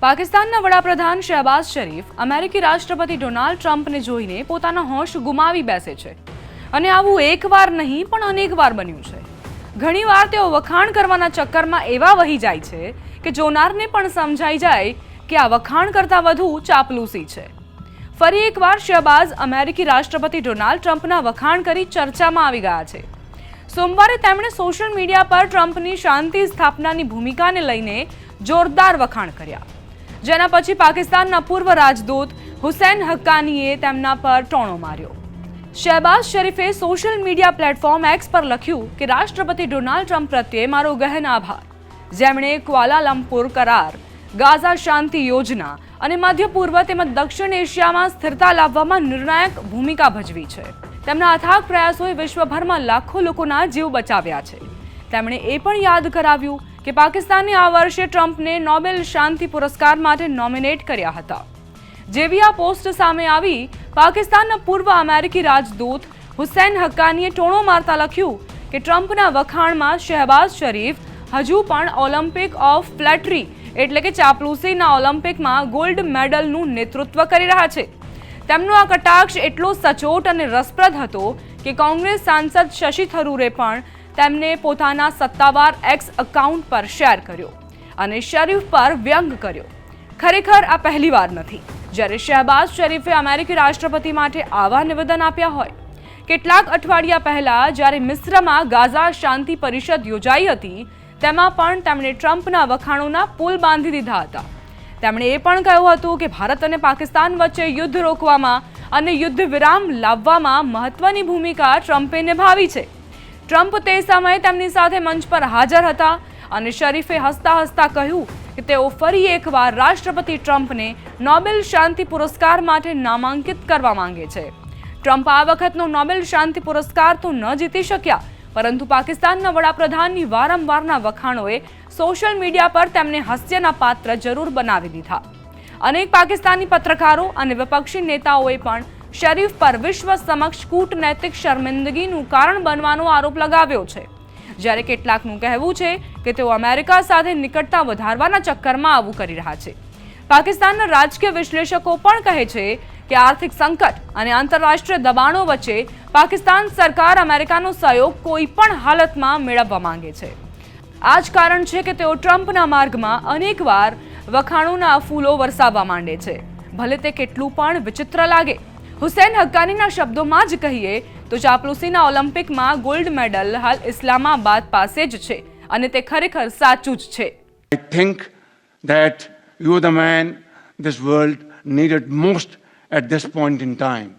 પાકિસ્તાનના વડાપ્રધાન શહેબાઝ શરીફ અમેરિકી રાષ્ટ્રપતિ ડોનાલ્ડ ટ્રમ્પને જોઈને પોતાના હોશ ગુમાવી બેસે છે અને આવું એકવાર નહીં પણ અનેકવાર બન્યું છે। ઘણીવાર તેઓ વખાણ કરવાના ચક્કરમાં એવા વહી જાય છે કે જોનારને પણ સમજાઈ જાય કે આ વખાણ કરતાં વધુ ચાપલૂસી છે। ફરી એકવાર શહેબાઝ અમેરિકી રાષ્ટ્રપતિ ડોનાલ્ડ ટ્રમ્પના વખાણ કરી ચર્ચામાં આવી ગયા છે। સોમવારે તેમણે સોશિયલ મીડિયા પર ટ્રમ્પની શાંતિ સ્થાપનાની ભૂમિકાને લઈને જોરદાર વખાણ કર્યા, જેના પછી પાકિસ્તાનના પૂર્વ રાજદૂત હુસૈન હક્કાનીએ તેમના પર ટોણો માર્યો। Shahbaz શરીફે social media platform x પર લખ્યું કે રાષ્ટ્રપતિ ડોનાલ્ડ ટ્રમ્પ પ્રત્યે મારો ગહેન આભાર, જેમણે ક્વાલાલંપુર કરાર, ગાઝા શાંતિ યોજના અને મધ્ય પૂર્વ તેમજ દક્ષિણ એશિયામાં સ્થિરતા લાવવામાં નિર્ણાયક ભૂમિકા ભજવી છે। તેમના અથાગ પ્રયાસોએ વિશ્વભરમાં લાખો લોકોના જીવ બચાવ્યા છે। તેમણે એ પણ યાદ કરાવ્યું કે પાકિસ્તાને આ વર્ષે ટ્રમ્પને નોબેલ શાંતિ પુરસ્કાર માટે નોમિનેટ કર્યા હતા। જેવી આ પોસ્ટ સામે આવી, પાકિસ્તાનના પૂર્વ અમેરિકી રાજદૂત હુસૈન હક્કાનીએ ટોણો મારતા લખ્યું કે ટ્રમ્પના વખાણમાં શહેબાઝ શરીફ હજુ પણ ઓલિમ્પિક ઓફ ફ્લેટરી એટલે કે ચાપલૂસીના ઓલિમ્પિકમાં ગોલ્ડ મેડલનું નેતૃત્વ કરી રહ્યા છે। તેમનો આ કટાક્ષ એટલો સચોટ અને રસપ્રદ હતો કે કોંગ્રેસ સાંસદ શશી થરૂરે પણ તેમને પોતાના સત્તાવાર એક્સ એકાઉન્ટ પર શેર કર્યો અને શરીફ પર વ્યંગ કર્યો। ખરેખર આ પહેલીવાર નથી જ્યારે શહેબાઝ શરીફે અમેરિકી રાષ્ટ્રપતિ માટે આવા નિવેદન આપ્યા હોય। કેટલાક અઠવાડિયા પહેલા જ્યારે મિસ્રમાં ગાઝા શાંતિ પરિષદ યોજાઈ હતી, તેમાં પણ તેમણે ટ્રમ્પના વખાણોના પુલ બાંધી દીધા હતા। તેમણે એ પણ કહ્યું હતું કે ભારત અને પાકિસ્તાન વચ્ચે યુદ્ધ રોકવામાં અને યુદ્ધ વિરામ લાવવામાં મહત્વની ભૂમિકા ટ્રમ્પે નિભાવી છે। ટ્રમ્પ તે સમયે તેમની સાથે મંચ પર હાજર હતા અને શરીફે હસતા હસતા કહ્યું કે તેઓ ફરી એકવાર રાષ્ટ્રપતિ ટ્રમ્પને નોબેલ શાંતિ પુરસ્કાર માટે નામાંકિત કરવા માંગે છે। ટ્રમ્પ આ વખતનો નોબેલ શાંતિ પુરસ્કાર તો ન જીતી શક્યા, પરંતુ પાકિસ્તાનના વડાપ્રધાનની વારંવારના વખાણોએ સોશિયલ મીડિયા પર તેમને હાસ્યના પાત્ર જરૂર બનાવી દીધા। અનેક પાકિસ્તાની પત્રકારો અને વિપક્ષી નેતાઓએ પણ શરીફ પર વિશ્વ સમક્ષ કૂટનૈતિક શર્મિંદગીનું કારણ બનવાનો આરોપ લગાવ્યો છે, જ્યારે કેટલાકનું કહેવું છે કે તેઓ અમેરિકા સાથે નિકટતા વધારવાના ચક્કરમાં આવું કરી રહ્યા છે। પાકિસ્તાનના રાજકીય વિશ્લેષકો પણ કહે છે કે આર્થિક સંકટ અને આંતરરાષ્ટ્રીય દબાણો વચ્ચે પાકિસ્તાન સરકાર અમેરિકાનો સહયોગ કોઈ પણ હાલતમાં મેળવવા માંગે છે। આ જ કારણ છે કે તેઓ ટ્રમ્પના માર્ગમાં અનેકવાર વખાણોના ફૂલો વરસાવવા માંડે છે, ભલે તે કેટલું પણ વિચિત્ર લાગે। હુસૈન હક્કાનીના શબ્દોમાં જ કહીએ તો ચાપલૂસીના ઓલિમ્પિકમાં ગોલ્ડ મેડલ હાલ ઇસ્લામાબાદ પાસે જ છે અને તે ખરેખર સાચું જ છે। I think that you are the man this world needed most at this point in time.